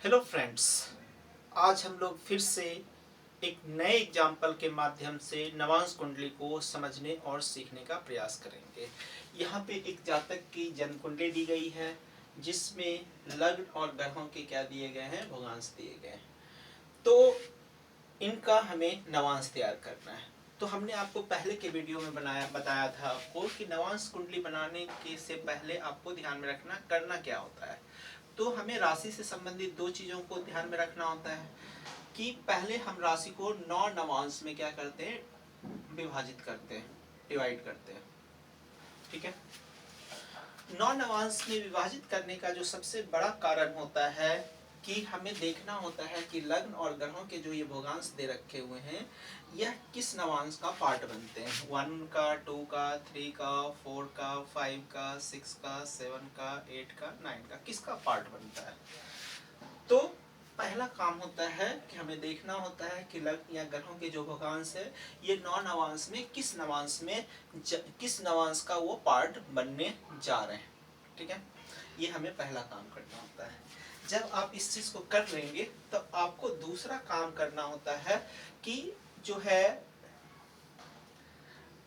Hello friends, आज हम लोग फिर से एक नए एग्जाम्पल के माध्यम से नवांश कुंडली को समझने और सीखने का प्रयास करेंगे। यहाँ पे एक जातक की जन्म कुंडली दी गई है जिसमें लग्न और ग्रहों के क्या दिए गए हैं, भोगांश दिए गए हैं। तो इनका हमें नवांश तैयार करना है। तो हमने आपको पहले के वीडियो में बताया था आपको कि नवांश कुंडली बनाने के से पहले आपको ध्यान में रखना करना क्या होता है। तो हमें राशि से संबंधित दो चीजों को ध्यान में रखना होता है कि पहले हम राशि को 9 नवांश में क्या करते हैं, विभाजित करते हैं, डिवाइड करते हैं। ठीक है, 9 नवांश में विभाजित करने का जो सबसे बड़ा कारण होता है कि हमें देखना होता है कि लग्न और ग्रहों के जो ये भोगांश दे रखे हुए हैं यह किस नवांश का पार्ट बनते हैं। 1 का, 2 का, 3 का, 4 का, 5 का, 6 का, 7 का, 8 का, 9 का, किसका पार्ट बनता है। तो पहला काम होता है कि हमें देखना होता है कि लग्न या ग्रहों के जो भोगांश है ये 9 नवांश में किस नवांश का वो पार्ट बनने जा रहे हैं। ठीक है, ये हमें पहला काम करना होता है। जब आप इस चीज को कर लेंगे तो आपको दूसरा काम करना होता है कि जो है,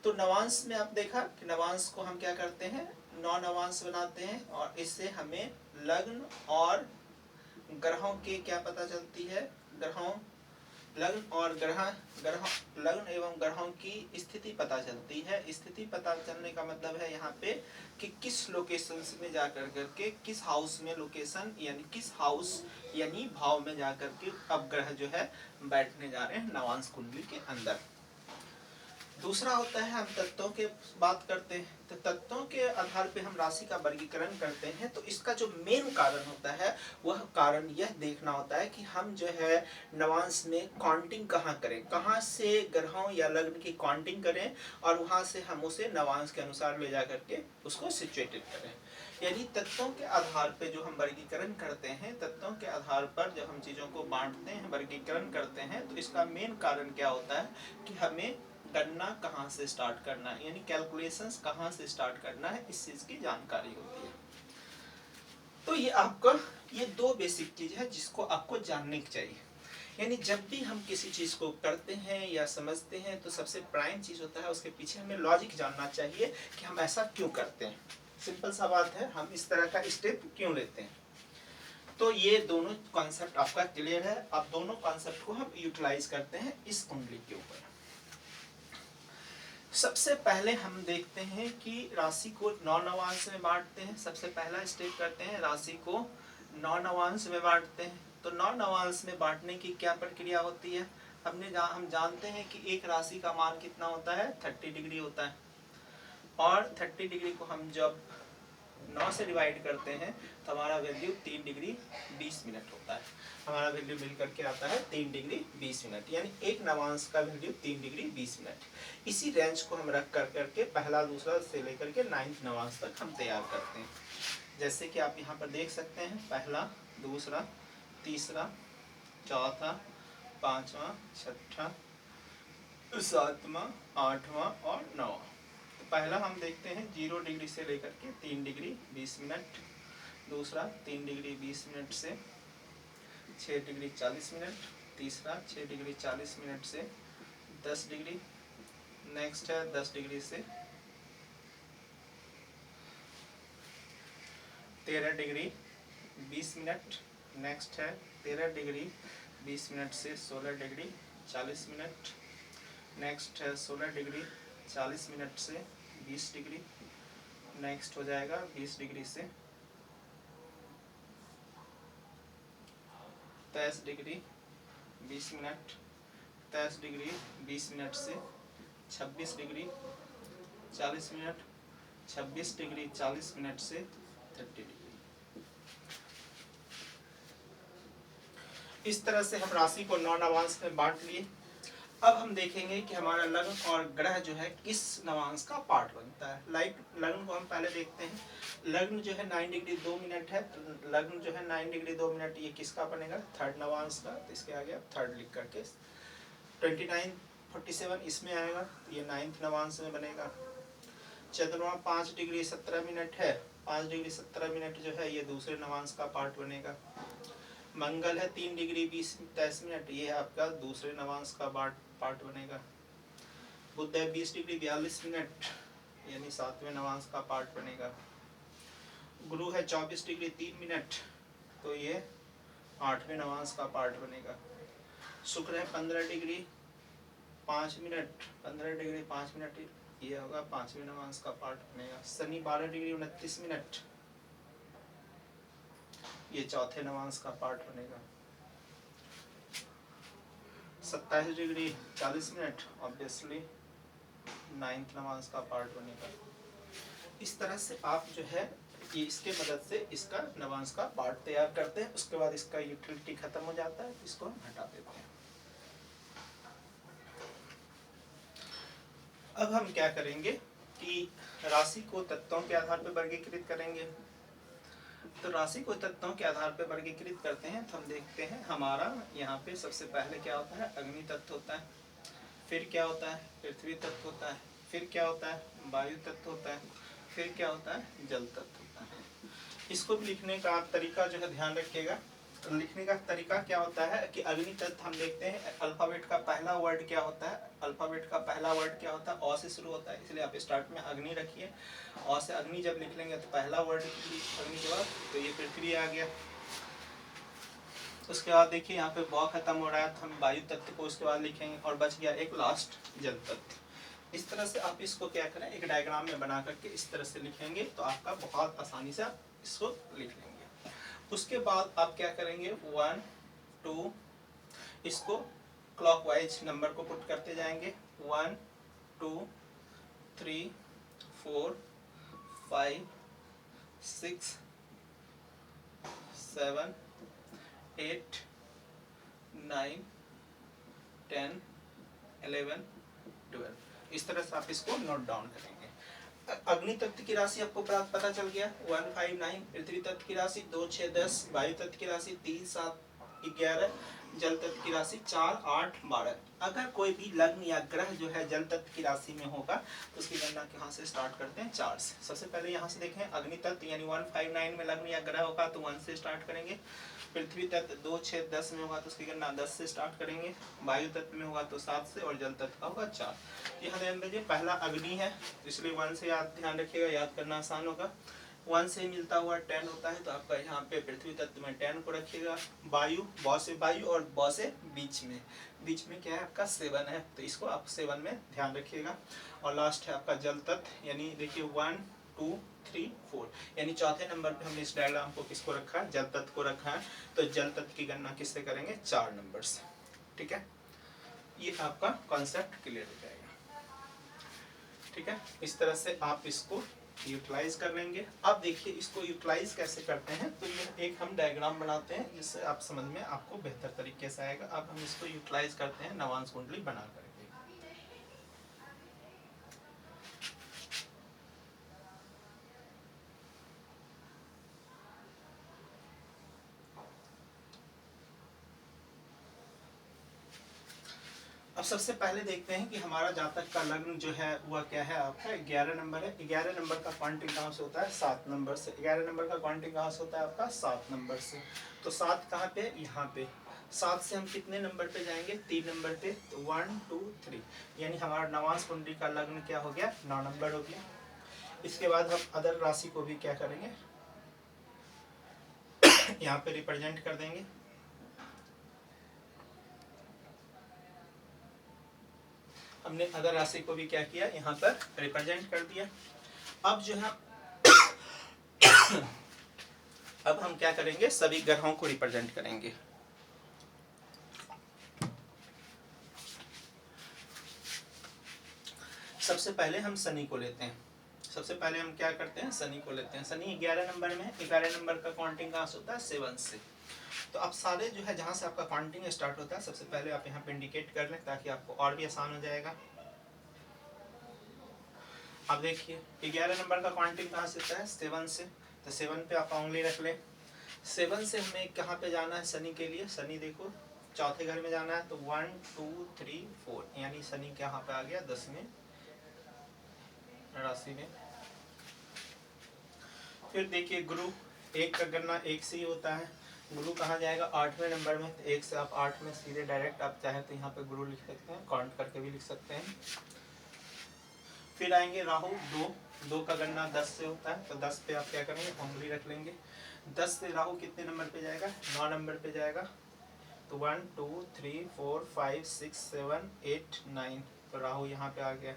तो नवांश में आप देखा कि नवांश को हम क्या करते हैं, 9 नवांश बनाते हैं और इससे हमें लग्न और ग्रहों के क्या पता चलती है, ग्रहों लग्न और लग्न एवं ग्रहों की स्थिति पता चलती है। स्थिति पता चलने का मतलब है यहाँ पे कि किस लोकेशन में जाकर करके, किस हाउस में, लोकेशन यानी किस हाउस यानी भाव में जाकर के अब ग्रह जो है बैठने जा रहे हैं नवांश कुंडली के अंदर। दूसरा होता है हम तत्वों के बात करते हैं, तो तत्वों के आधार पे हम राशि का वर्गीकरण करते हैं। तो इसका जो मेन कारण होता है वह कारण यह देखना होता है कि हम जो है नवांश में काउंटिंग कहाँ करें, कहाँ से ग्रहों या लग्न की काउंटिंग करें और वहां से हम उसे नवांश के अनुसार ले जा करके उसको सिचुएटेड करें। यानी तत्वों के आधार पर जो हम वर्गीकरण करते हैं, तत्वों के आधार पर जब हम चीजों को बांटते हैं, वर्गीकरण करते हैं, तो इसका मेन कारण क्या होता है कि हमें गणना कहाँ से स्टार्ट करना है, यानी कैलकुलेशंस कहाँ से स्टार्ट करना है, इस चीज की जानकारी होती है। तो ये आपका ये दो बेसिक चीज है जिसको आपको जानने की चाहिए। यानी जब भी हम किसी चीज को करते हैं या समझते हैं तो सबसे प्राइम चीज होता है उसके पीछे हमें लॉजिक जानना चाहिए कि हम ऐसा क्यों करते हैं। सिंपल सा बात है, हम इस तरह का स्टेप क्यों लेते हैं। तो ये दोनों कॉन्सेप्ट आपका क्लियर है। अब दोनों कॉन्सेप्ट को हम यूटिलाइज करते हैं इस कुंडली के ऊपर। सबसे पहले हम देखते हैं कि राशि को 9 नवांश में बांटते हैं। सबसे पहला स्टेप करते हैं, राशि को 9 नवांश में बांटते हैं। तो 9 नवांश में बांटने की क्या प्रक्रिया होती है, हम जानते हैं कि एक राशि का मान कितना होता है, 30 डिग्री होता है। और 30 डिग्री को हम जब 9 से डिवाइड करते हैं तो हमारा वैल्यू 3 डिग्री 20 मिनट होता है। हमारा वैल्यू मिल करके आता है 3 डिग्री 20 मिनट, यानी एक नवांश का वैल्यू 3 डिग्री 20 मिनट। इसी रेंज को हम रख कर करके पहला दूसरा से लेकर के 9th नवांश तक हम तैयार करते हैं। जैसे कि आप यहाँ पर देख सकते हैं, पहला, दूसरा, तीसरा, चौथा, पांचवा, छठा, सातवां, आठवां और 9वां। पहला हम देखते हैं 0 डिग्री से लेकर के 3 डिग्री 20 मिनट। दूसरा 3 डिग्री 20 मिनट से 6 डिग्री 40 मिनट। तीसरा 6 डिग्री 40 मिनट से 10 डिग्री। नेक्स्ट है 10 डिग्री से 13 डिग्री 20 मिनट। नेक्स्ट है 13 डिग्री 20 मिनट से 16 डिग्री 40 मिनट। नेक्स्ट है 16 डिग्री 40 मिनट से 20 डिग्री। नेक्स्ट हो जाएगा 20 डिग्री से 23 डिग्री 20 मिनट। 23 डिग्री 20 मिनट से 26 डिग्री 40 मिनट। 26 डिग्री 40 मिनट से 30 डिग्री। इस तरह से हम राशि को 9 नवांश में बांट लिए। अब हम देखेंगे कि हमारा लग्न और ग्रह जो है किस नवांश का पार्ट बनता है। लग्न को हम पहले देखते हैं। लग्न जो है 9 डिग्री 2 मिनट है। लग्न जो है 9 डिग्री 2 मिनट, ये किसका बनेगा, थर्ड नवांश का। तो इसके आगे आप थर्ड लिख करके 2947 इसमें आएगा, ये 9th नवांश में बनेगा। चंद्रमा 5 डिग्री 17 मिनट है। 5 डिग्री 17 मिनट जो है ये दूसरे नवांश का पार्ट बनेगा। मंगल है 3 डिग्री 20-23 मिनट, ये आपका दूसरे नवांश का पार्ट बनेगा। बुध है 20 डिग्री 42 मिनट, यानी 7वें नवांश का पार्ट बनेगा। गुरु है 24 डिग्री 3 मिनट, तो ये 8वें नवांश का पार्ट बनेगा। शुक्र है 15 डिग्री 5 मिनट, 15 डिग्री 5 मिनट, ये होगा 5वें नवांश का पार्ट बनेगा। शनि 12 डिग्री 29 मिनट, ये चौथे नवांश का पार्ट बनेगा। 27 degree 40 minute, obviously 9th Navamsa का पार्ट बनेगा। इस तरह से आप जो है ये इसके मदद से इसका नवांश का पार्ट तैयार करते हैं। उसके बाद इसका यूटिलिटी खत्म हो जाता है, इसको हम हटा देते हैं। अब हम क्या करेंगे कि राशि को तत्वों के आधार पर वर्गीकृत करेंगे। तो राशि को तत्वों के आधार पर वर्गीकृत करते हैं तो हम देखते हैं हमारा यहाँ पे सबसे पहले क्या होता है, अग्नि तत्व होता है, फिर क्या होता है, पृथ्वी तत्व होता है, फिर क्या होता है, वायु तत्व होता है, फिर क्या होता है, जल तत्व होता है। इसको भी लिखने का तरीका जो है ध्यान रखिएगा। लिखने का तरीका क्या होता है कि अग्नि तत्व हम देखते हैं अल्फाबेट का पहला वर्ड क्या होता है, अल्फाबेट का पहला वर्ड क्या होता है, अ से शुरू होता है, इसलिए आप स्टार्ट में अग्नि रखिए। अ से अग्नि जब लिख लेंगे तो पहला वर्ड अग्नि के बाद तो ये पृथ्वी आ गया। उसके बाद देखिए यहाँ पे ब खत्म हो रहा है तो हम वायु तत्व को उसके बाद लिखेंगे और बच गया एक लास्ट जल तत्व। इस तरह से आप इसको क्या करें, एक डायग्राम में बना करके इस तरह से लिखेंगे तो आपका बहुत आसानी से आप इसको लिख लेंगे। उसके बाद आप क्या करेंगे, 1 2 इसको क्लॉकवाइज नंबर को पुट करते जाएंगे, 1 2 3 4 5 6 7 8 9 10 11 12। इस तरह से आप इसको नोट डाउन करेंगे। अग्नि तत्व की राशि आपको पता चल गया 159, पृथ्वी तत्व की राशि 2 6 10, वायु तत्व की राशि 3 7 11, जल तत्व की राशि 4 8 12। अगर कोई भी लग्न या ग्रह जो है जल तत्व की राशि में होगा तो उसकी गणना कहाँ से स्टार्ट करते हैं, 4 से। सबसे पहले यहाँ से देखें अग्नि तत्व यानी 159 में लग्न या ग्रह होगा तो 1 से स्टार्ट करेंगे। पृथ्वी तत्व 2 6 10 में होगा तो उसकी गणना 10 से स्टार्ट करेंगे। वायु तत्व में होगा तो 7 से, और जल तत्व का होगा 4। यहाँ ध्यान दीजिए पहला अग्नि है इसलिए 1 से ध्यान रखिएगा, याद करना आसान होगा। 1 से मिलता हुआ 10 होता है तो आपका यहाँ पे पृथ्वी तत्व में 10 को रखिएगा। वायु, ब से वायु और ब से बीच में क्या है आपका 7 है तो इसको आप 7 में ध्यान रखिएगा। और लास्ट है आपका जल तत्व, यानी देखिए 1 2 3 4, यानी चौथे नंबर पे हमने इस डायग्राम को किसको रखा है, जल तत्व को रखा है। तो जल तत्व की गणना किससे करेंगे, 4 नंबर से। ठीक है, ये आपका कॉन्सेप्ट क्लियर हो जाएगा। ठीक है, इस तरह से आप इसको यूटिलाइज कर लेंगे। अब देखिए इसको यूटिलाइज कैसे करते हैं, तो ये एक हम डायग्राम बनाते हैं जिससे आप समझ में आपको बेहतर तरीके से आएगा। अब हम इसको यूटिलाइज करते हैं नवांश कुंडली बना करके। अब सबसे पहले देखते हैं कि हमारा जातक का लग्न जो है वह क्या है आपका 11 नंबर है। 11 नंबर का क्वांटिक कहाँ से होता है, 7 नंबर से। 11 नंबर का क्वांटिक कहाँ से होता है आपका 7 नंबर से। तो 7 कहाँ पे, यहाँ पे। 7 से हम कितने नंबर पे जाएंगे, 3 नंबर पे। तो 1 2 3, यानी हमारा नवांश कुंडली का लग्न क्या हो गया, 9 नंबर हो गया। इसके बाद हम अदर राशि को भी क्या करेंगे यहाँ पे रिप्रेजेंट कर देंगे। हमने अदर राशि को भी क्या किया, यहाँ पर रिप्रेजेंट कर दिया। अब जो है अब हम क्या करेंगे, सभी ग्रहों को रिप्रेजेंट करेंगे। सबसे पहले हम शनि को लेते हैं। सबसे पहले हम क्या करते हैं, शनि को लेते हैं। शनि 11 नंबर में है। 11 नंबर का काउंटिंग कहाँ से होता है, 7 से। तो अब सारे जो है जहाँ से आपका काउंटिंग स्टार्ट होता है सबसे पहले आप यहाँ पे इंडिकेट कर लें ताकि आपको और भी आसान हो जाएगा। अब देखिए 11 नंबर का काउंटिंग कहाँ से होता है, 7 से। तो 7 पे आप उंगली रख लें। 7 से हमें कहाँ पे जाना है शनि के लिए, शनि देखो चौथे घर में जाना है। तो 1 2 3 4, यानी शनि कहाँ पे आ गया, 10वें राशि में। फिर देखिए गुरु, एक का गणना 1 से ही होता है। गुरु कहाँ जाएगा? 8वें नंबर में। 1 से आप 8 में सीधे डायरेक्ट आप चाहे तो यहाँ पे गुरु लिख सकते हैं, काउंट करके भी लिख सकते हैं। फिर आएंगे राहु। 2 का गणना 10 से होता है, तो 10 पे आप क्या करेंगे? उंगली रख लेंगे। 10 से राहु कितने नंबर पे जाएगा? 9 नंबर पे जाएगा। तो 1 2 3 4 5 6 7 8 9, तो राहु यहाँ पे आ गया।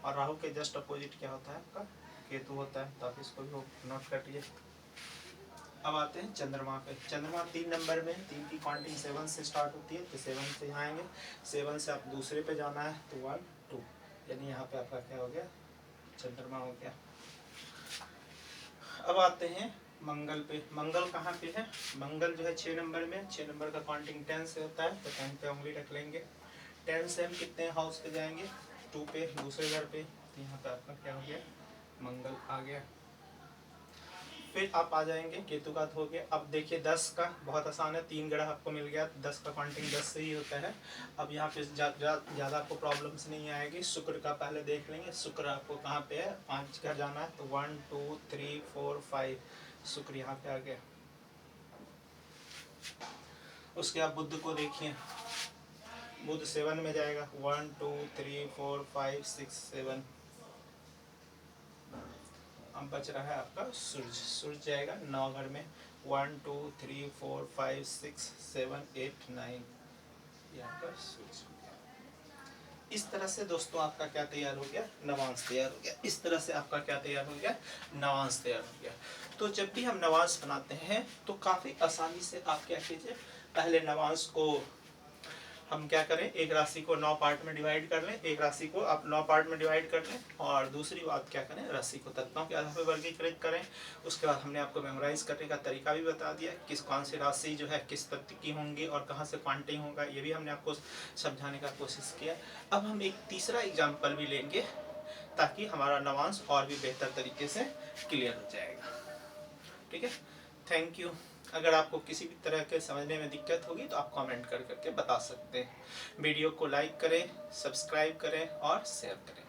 और राहु के जस्ट अपोजिट क्या होता है? आपका केतु होता है, तो आप इसको भी नोट कर लीजिए। अब आते हैं चंद्रमा पे। चंद्रमा 3 नंबर में, 3 की काउंटिंग 7 से स्टार्ट होती है, तो 7 से यहाँ आएंगे। 7 से आप दूसरे पे जाना है, तो 1 2, यानी यहाँ पे आपका क्या हो गया? चंद्रमा हो गया। अब आते हैं मंगल पे। मंगल कहाँ पे है? मंगल जो है 6 नंबर में। 6 नंबर का काउंटिंग 10 से होता है, तो 10 पे उंगली रख लेंगे। 10 से हम कितने हाउस पे जाएंगे? 2 पे, दूसरे घर पे। तो यहाँ पे आपका क्या हो गया? मंगल आ गया। फिर आप आ जाएंगे, केतु का हो गया। अब देखिए 10 का बहुत आसान है, 3 ग्रह आपको मिल गया, 10 का काउंटिंग 10 से ही होता है। अब यहाँ पे ज़्यादा आपको प्रॉब्लम्स नहीं आएगी। शुक्र का पहले देख लेंगे। शुक्र आपको कहाँ पे है? 5 घर जाना है, तो 1 2 3 4 5, शुक्र यहाँ पे आ गया। उसके बाद बुध को देखिए। बुध 7 में जाएगा, 1 2 3 4 5 6 7। अब बच रहा है आपका सूर्य। सूर्य जाएगा 9 घर में, 1 2 3 4 5 6 7 8 9, ये आपका सूर्य हो गया। इस तरह से दोस्तों आपका क्या तैयार हो गया? नवांश तैयार हो गया। इस तरह से आपका क्या तैयार हो गया? नवांश तैयार हो गया। तो जब भी हम नवांश बनाते हैं तो काफ़ी आसानी से आप क्या कीजिए, पहले नवांश को हम क्या करें, एक राशि को 9 पार्ट में डिवाइड कर लें। एक राशि को आप 9 पार्ट में डिवाइड कर लें, और दूसरी बात क्या करें, राशि को तत्वों के आधार पर वर्गीकृत करें। उसके बाद हमने आपको मेमोराइज करने का तरीका भी बता दिया, किस कौन सी राशि जो है किस तत्व की होंगी और कहाँ से क्वांटिटी होगा, ये भी हमने आपको समझाने का कोशिश किया। अब हम एक तीसरा एग्जाम्पल भी लेंगे ताकि हमारा नवांश और भी बेहतर तरीके से क्लियर हो जाएगा। ठीक है, थैंक यू। अगर आपको किसी भी तरह के समझने में दिक्कत होगी तो आप कमेंट करके बता सकते हैं। वीडियो को लाइक करें, सब्सक्राइब करें और शेयर करें।